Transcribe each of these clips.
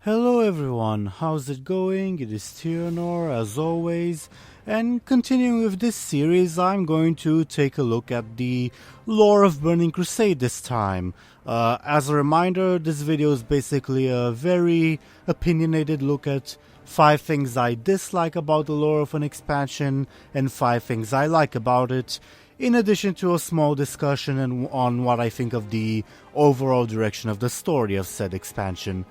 Hello everyone, how's it going? It is Tyrannor as always, and continuing with this series I'm going to take a look at the lore of Burning Crusade this time. As a reminder, this video is basically a very opinionated look at 5 things I dislike about the lore of an expansion and 5 things I like about it, in addition to a small discussion on what I think of the overall direction of the story of said expansion.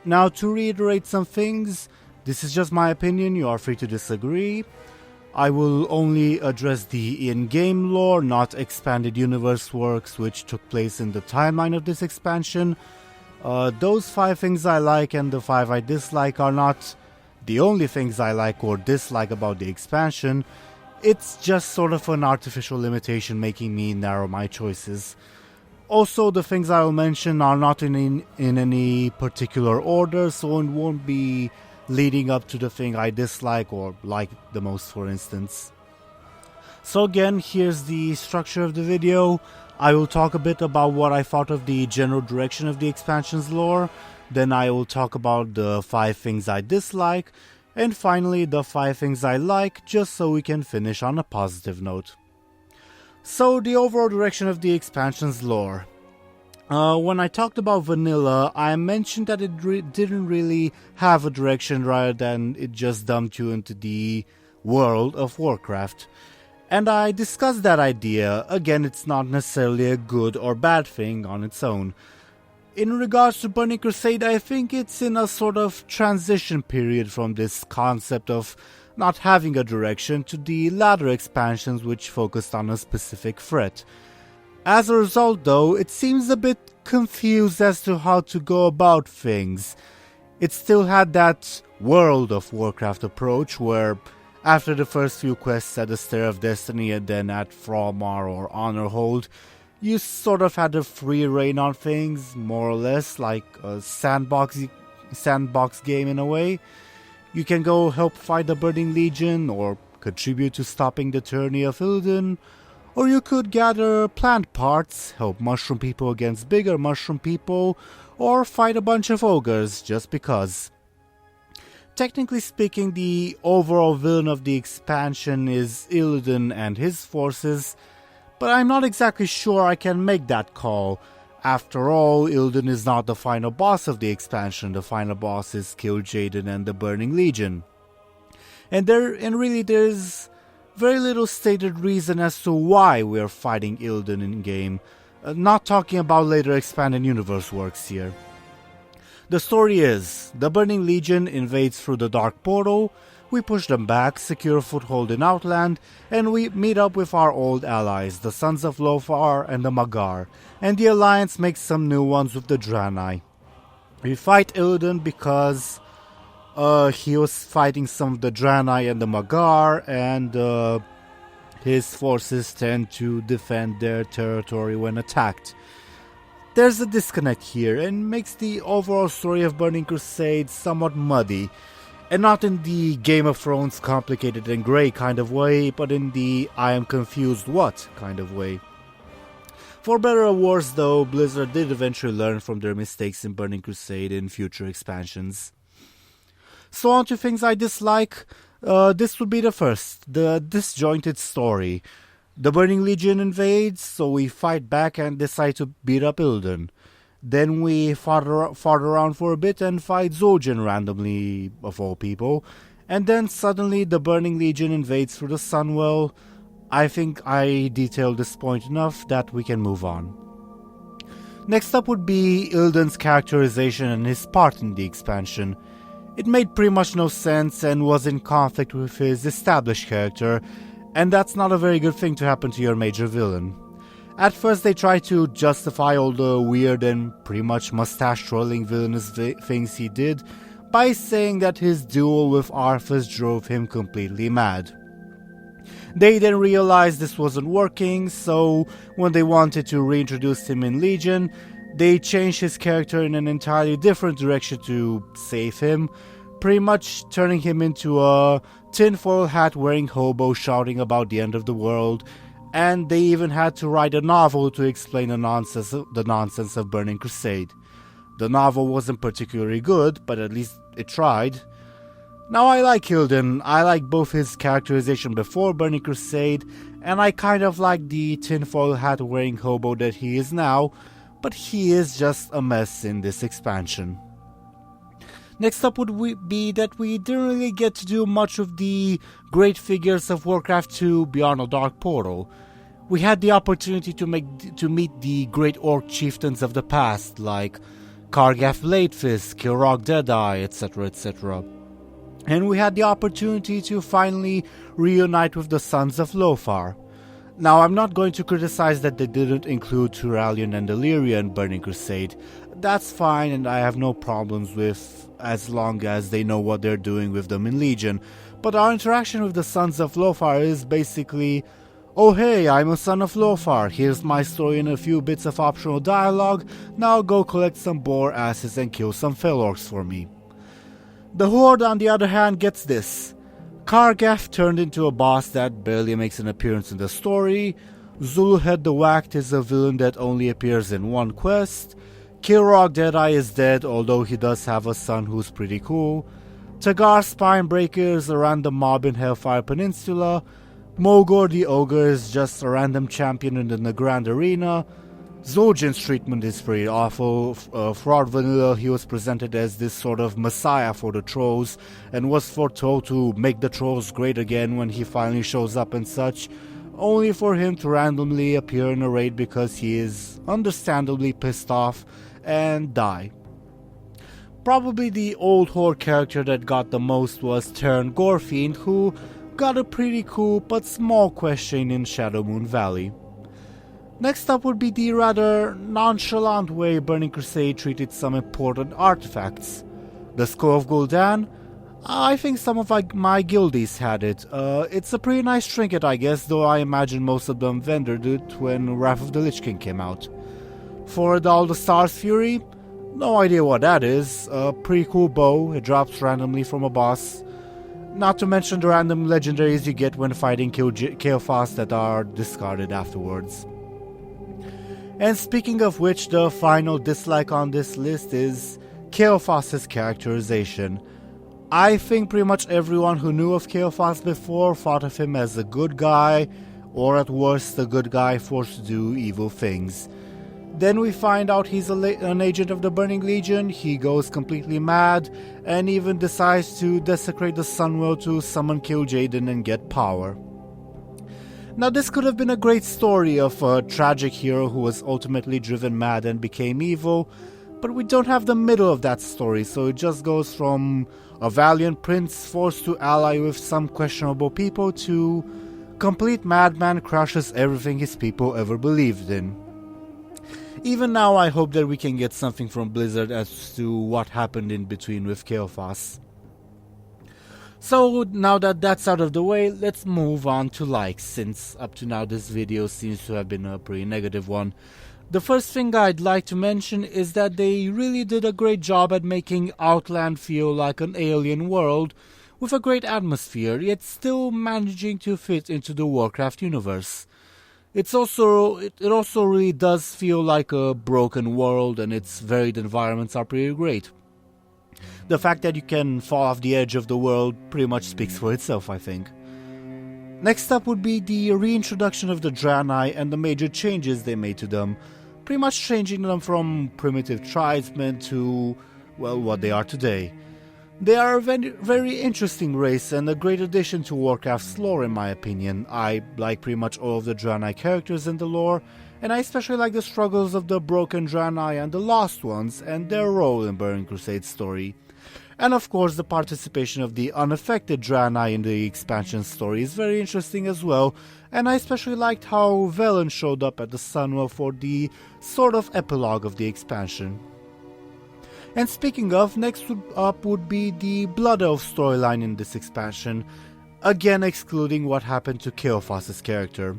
Now, to reiterate some things, this is just my opinion, you are free to disagree. I will only address the in-game lore, not expanded universe works which took place in the timeline of this expansion. Those 5 things I like and the 5 I dislike are not the only things I like or dislike about the expansion. It's just sort of an artificial limitation making me narrow my choices. Also, the things I will mention are not in any particular order, so it won't be leading up to the thing I dislike or like the most, for instance. So again, here's the structure of the video. I will talk a bit about what I thought of the general direction of the expansion's lore, then I will talk about the 5 things I dislike, and finally the 5 things I like, just so we can finish on a positive note. So, the overall direction of the expansion's lore. When I talked about vanilla, I mentioned that it didn't really have a direction rather than it just dumped you into the World of Warcraft. And I discussed that idea. Again, it's not necessarily a good or bad thing on its own. In regards to Burning Crusade, I think it's in a sort of transition period from this concept of not having a direction to the latter expansions which focused on a specific threat. As a result though, it seems a bit confused as to how to go about things. It still had that World of Warcraft approach where after the first few quests at the Stair of Destiny and then at Thrallmar or Honorhold, you sort of had a free reign on things, more or less like a sandbox game in a way. You can go help fight the Burning Legion, or contribute to stopping the tyranny of Gul'dan, or you could gather plant parts, help mushroom people against bigger mushroom people, or fight a bunch of ogres, just because. Technically speaking, the overall villain of the expansion is Illidan and his forces, but I'm not exactly sure I can make that call. After all, Gul'dan is not the final boss of the expansion. The final boss is Kil'jaeden and the Burning Legion. And really there's very little stated reason as to why we're fighting Gul'dan in-game. Not talking about later expanded universe works here. The story is, the Burning Legion invades through the Dark Portal, we push them back, secure a foothold in Outland, and we meet up with our old allies, the Sons of Lothar and the Mag'har, and the Alliance makes some new ones with the Draenei. We fight Illidan because he was fighting some of the Draenei and the Mag'har, and his forces tend to defend their territory when attacked. There's a disconnect here, and makes the overall story of Burning Crusade somewhat muddy. And not in the Game of Thrones complicated and grey kind of way, but in the I am confused what kind of way. For better or worse though, Blizzard did eventually learn from their mistakes in Burning Crusade in future expansions. So on to things I dislike, this would be the first, the disjointed story. The Burning Legion invades, so we fight back and decide to beat up Gul'dan. Then we fought around for a bit and fight Zul'jin randomly, of all people. And then suddenly the Burning Legion invades through the Sunwell. I think I detailed this point enough that we can move on. Next up would be Illidan's characterization and his part in the expansion. It made pretty much no sense and was in conflict with his established character, and that's not a very good thing to happen to your major villain. At first they try to justify all the weird and pretty much mustache-twirling villainous things he did by saying that his duel with Arthas drove him completely mad. They then realized this wasn't working, so when they wanted to reintroduce him in Legion, they changed his character in an entirely different direction to save him, pretty much turning him into a tinfoil hat wearing hobo shouting about the end of the world, and they even had to write a novel to explain the nonsense of Burning Crusade. The novel wasn't particularly good, but at least it tried. Now I like Gul'dan. I like both his characterization before Burning Crusade, and I kind of like the tinfoil hat wearing hobo that he is now, but he is just a mess in this expansion. Next up would be that we didn't really get to do much of the great figures of Warcraft 2 beyond a dark portal. We had the opportunity to meet the great orc chieftains of the past, like Kar'geth Bladefist, Kil'jaeden Deadeye, etc., etc. And we had the opportunity to finally reunite with the Sons of Lothar. Now, I'm not going to criticize that they didn't include Turalyon and Illyria in Burning Crusade. That's fine, and I have no problems with, as long as they know what they're doing with them in Legion. But our interaction with the Sons of Lothar is basically, oh hey, I'm a Son of Lothar, here's my story and a few bits of optional dialogue, now go collect some boar asses and kill some fell orcs for me. The Horde, on the other hand, gets this. Kar'geth turned into a boss that barely makes an appearance in the story. Zul'jin the Whacked is a villain that only appears in one quest. Kil'jaeden Deadeye is dead, although he does have a son who's pretty cool. Tagar Spinebreaker is a random mob in Hellfire Peninsula. Mogor the Ogre is just a random champion in the Grand Arena. Zul'jin's treatment is pretty awful. Throughout vanilla, he was presented as this sort of messiah for the trolls, and was foretold to make the trolls great again when he finally shows up and such, only for him to randomly appear in a raid because he is understandably pissed off and die. Probably the old Horde character that got the most was Terran Gorefiend, who got a pretty cool but small question in Shadowmoon Valley. Next up would be the rather nonchalant way Burning Crusade treated some important artifacts. The Skull of Gul'dan? I think some of my guildies had it. It's a pretty nice trinket, I guess, though I imagine most of them vendored it when Wrath of the Lich King came out. For All the Stars Fury? No idea what that is. A pretty cool bow, it drops randomly from a boss. Not to mention the random legendaries you get when fighting Kael'thas that are discarded afterwards. And speaking of which, the final dislike on this list is Kael'thas' characterization. I think pretty much everyone who knew of Kael'thas before thought of him as a good guy, or at worst a good guy forced to do evil things. Then we find out he's an agent of the Burning Legion, he goes completely mad, and even decides to desecrate the Sunworld to summon Kil'jaeden and get power. Now this could have been a great story of a tragic hero who was ultimately driven mad and became evil, but we don't have the middle of that story, so it just goes from a valiant prince forced to ally with some questionable people to complete madman crushes everything his people ever believed in. Even now I hope that we can get something from Blizzard as to what happened in between with Kael'thas. So now that that's out of the way, let's move on to likes, since up to now this video seems to have been a pretty negative one. The first thing I'd like to mention is that they really did a great job at making Outland feel like an alien world with a great atmosphere, yet still managing to fit into the Warcraft universe. It also really does feel like a broken world, and its varied environments are pretty great. The fact that you can fall off the edge of the world pretty much speaks for itself, I think. Next up would be the reintroduction of the Draenei and the major changes they made to them, pretty much changing them from primitive tribesmen to, well, what they are today. They are a very interesting race and a great addition to Warcraft's lore in my opinion. I like pretty much all of the Draenei characters in the lore, and I especially like the struggles of the broken Draenei and the lost ones and their role in Burning Crusade's story. And of course the participation of the unaffected Draenei in the expansion story is very interesting as well, and I especially liked how Velen showed up at the Sunwell for the sort of epilogue of the expansion. And speaking of, next up would be the Blood Elf storyline in this expansion, again excluding what happened to Kael'thas' character.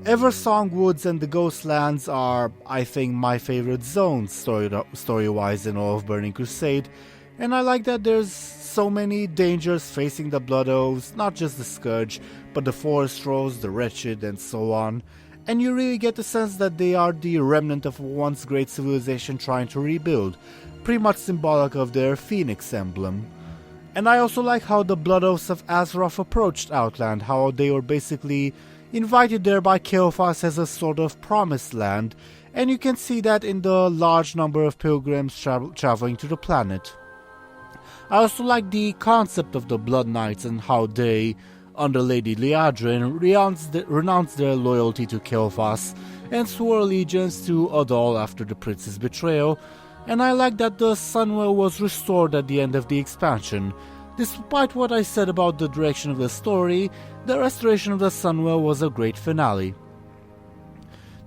Eversong Woods and the Ghostlands are, I think, my favorite zones story-wise in all of Burning Crusade, and I like that there's so many dangers facing the Blood Elves, not just the Scourge, but the Forest Trolls, the Wretched, and so on. and you really get the sense that they are the remnant of once great civilization trying to rebuild, pretty much symbolic of their phoenix emblem. And I also like how the Blood Oaths of Azeroth approached Outland, how they were basically invited there by Kael'thas as a sort of promised land, and you can see that in the large number of pilgrims traveling to the planet. I also like the concept of the Blood Knights and how they, under Lady Kil'jaeden, renounced their loyalty to Kael'thas and swore allegiance to Adol after the prince's betrayal, and I like that the Sunwell was restored at the end of the expansion. Despite what I said about the direction of the story, the restoration of the Sunwell was a great finale.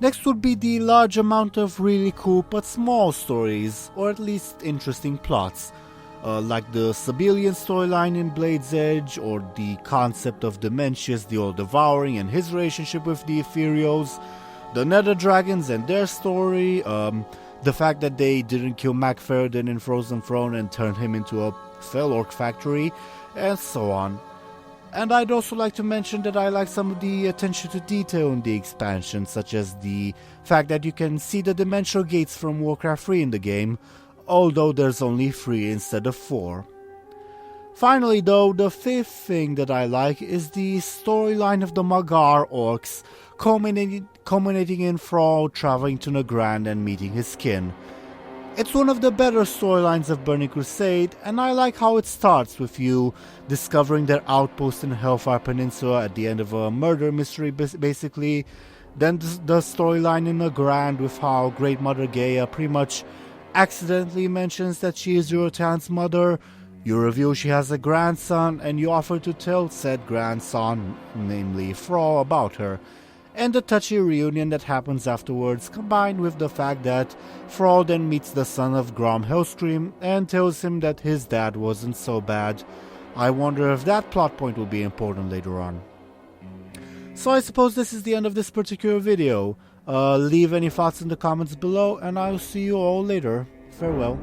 Next would be the large amount of really cool but small stories, or at least interesting plots, like the Sibelian storyline in Blade's Edge, or the concept of Dementius the All-Devouring and his relationship with the Ethereals, the Nether Dragons and their story, the fact that they didn't kill Magtheridon in Frozen Throne and turned him into a fell orc factory, and so on. And I'd also like to mention that I like some of the attention to detail in the expansion, such as the fact that you can see the dimensional gates from Warcraft 3 in the game, although there's only 3 instead of 4. Finally though, the fifth thing that I like is the storyline of the Magar orcs, culminating in Thrall traveling to Nagrand and meeting his kin. It's one of the better storylines of Burning Crusade, and I like how it starts with you discovering their outpost in Hellfire Peninsula at the end of a murder mystery basically, then the storyline in Nagrand with how Great Mother Gaia pretty much accidentally mentions that she is Yurutan's mother. You reveal she has a grandson, and you offer to tell said grandson, namely Thrall, about her, and the touchy reunion that happens afterwards, combined with the fact that Thrall then meets the son of Grom Hellscream and tells him that his dad wasn't so bad. I wonder if that plot point will be important later on. So I suppose this is the end of this particular video. Leave any thoughts in the comments below, and I'll see you all later. Farewell.